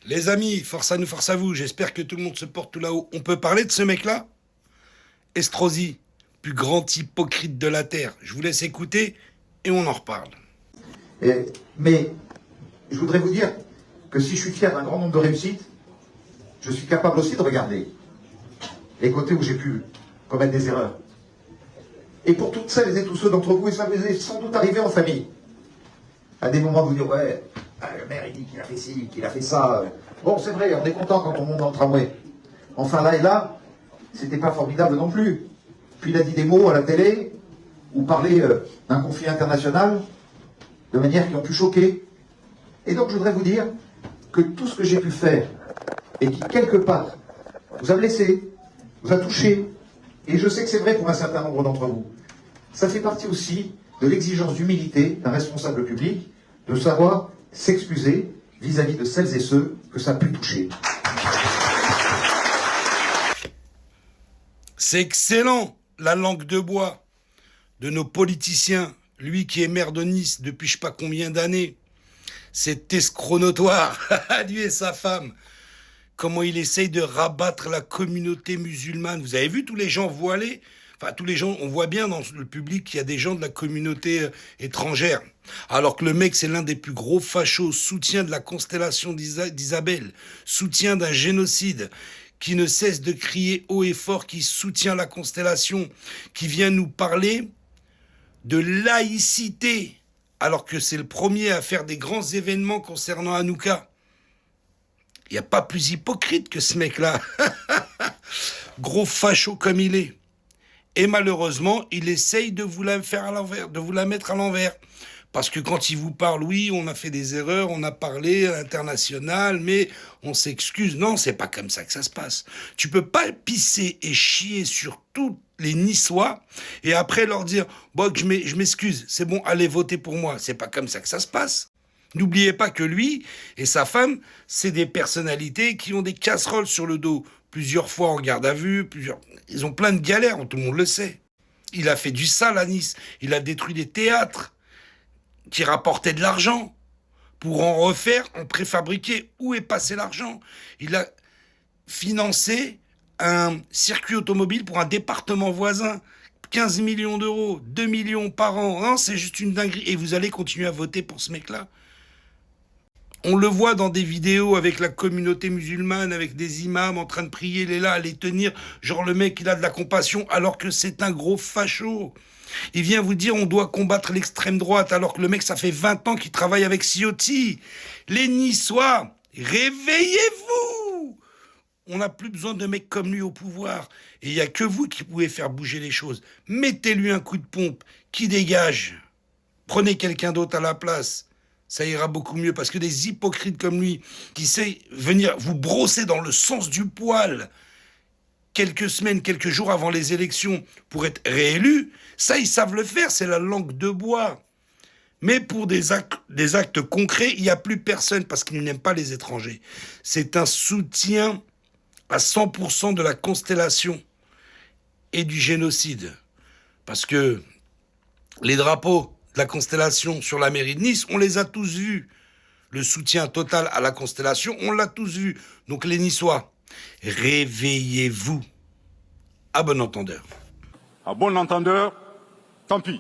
Les amis, force à nous, force à vous. J'espère que tout le monde se porte tout là-haut. On peut parler de ce mec-là? Estrosi, plus grand hypocrite de la Terre. Je vous laisse écouter et on en reparle. Mais je voudrais vous dire que si je suis fier d'un grand nombre de réussites, je suis capable aussi de regarder les côtés où j'ai pu commettre des erreurs. Et pour toutes celles et tous ceux d'entre vous, et ça vous est sans doute arrivé en famille, à des moments de vous dire, ouais, le maire il dit qu'il a fait ci, qu'il a fait ça. Bon, c'est vrai, on est content quand on monte dans le tramway. Enfin là et là, c'était pas formidable non plus. Puis il a dit des mots à la télé, ou parlé d'un conflit international, de manière qui ont pu choquer. Et donc je voudrais vous dire que tout ce que j'ai pu faire, et qui quelque part vous a blessé, vous a touché, et je sais que c'est vrai pour un certain nombre d'entre vous, ça fait partie aussi de l'exigence d'humilité d'un responsable public, de savoir s'excuser vis-à-vis de celles et ceux que ça a pu toucher. C'est excellent, la langue de bois de nos politiciens. Lui qui est maire de Nice depuis je sais pas combien d'années. C'est escroc notoire, lui et sa femme. Comment il essaye de rabattre la communauté musulmane. Vous avez vu tous les gens voilés? Enfin, tous les gens, on voit bien dans le public qu'il y a des gens de la communauté étrangère. Alors que le mec, c'est l'un des plus gros fachos, soutien de la constellation d'Isabelle, soutien d'un génocide, qui ne cesse de crier haut et fort, qui soutient la constellation, qui vient nous parler de laïcité, alors que c'est le premier à faire des grands événements concernant Hanouka. Il n'y a pas plus hypocrite que ce mec-là. Gros facho comme il est. Et malheureusement, il essaye de vous la faire à l'envers, de vous la mettre à l'envers. Parce que quand il vous parle, oui, on a fait des erreurs, on a parlé à l'international, mais on s'excuse. Non, c'est pas comme ça que ça se passe. Tu peux pas pisser et chier sur tous les Niçois et après leur dire, bon, je m'excuse, c'est bon, allez voter pour moi. C'est pas comme ça que ça se passe. N'oubliez pas que lui et sa femme, c'est des personnalités qui ont des casseroles sur le dos. Plusieurs fois en garde à vue, ils ont plein de galères, tout le monde le sait. Il a fait du sale à Nice. Il a détruit des théâtres qui rapportaient de l'argent pour en refaire en préfabriqué. Où est passé l'argent? Il a financé un circuit automobile pour un département voisin. 15 millions d'euros, 2 millions par an. Non, c'est juste une dinguerie. Et vous allez continuer à voter pour ce mec-là? On le voit dans des vidéos avec la communauté musulmane, avec des imams en train de prier, il est là à les tenir, genre le mec il a de la compassion, alors que c'est un gros facho. Il vient vous dire on doit combattre l'extrême droite, alors que le mec ça fait 20 ans qu'il travaille avec Ciotti. Les Niçois, réveillez-vous! On n'a plus besoin de mecs comme lui au pouvoir. Et il n'y a que vous qui pouvez faire bouger les choses. Mettez-lui un coup de pompe, qui dégage. Prenez quelqu'un d'autre à la place. Ça ira beaucoup mieux, parce que des hypocrites comme lui, qui sait venir vous brosser dans le sens du poil quelques semaines, quelques jours avant les élections pour être réélus, ça, ils savent le faire, c'est la langue de bois. Mais pour des actes concrets, il n'y a plus personne, parce qu'ils n'aiment pas les étrangers. C'est un soutien à 100% de la constellation et du génocide. Parce que les drapeaux de la constellation sur la mairie de Nice, on les a tous vus. Le soutien total à la constellation, on l'a tous vu. Donc les Niçois, réveillez-vous. À bon entendeur. À bon entendeur, tant pis.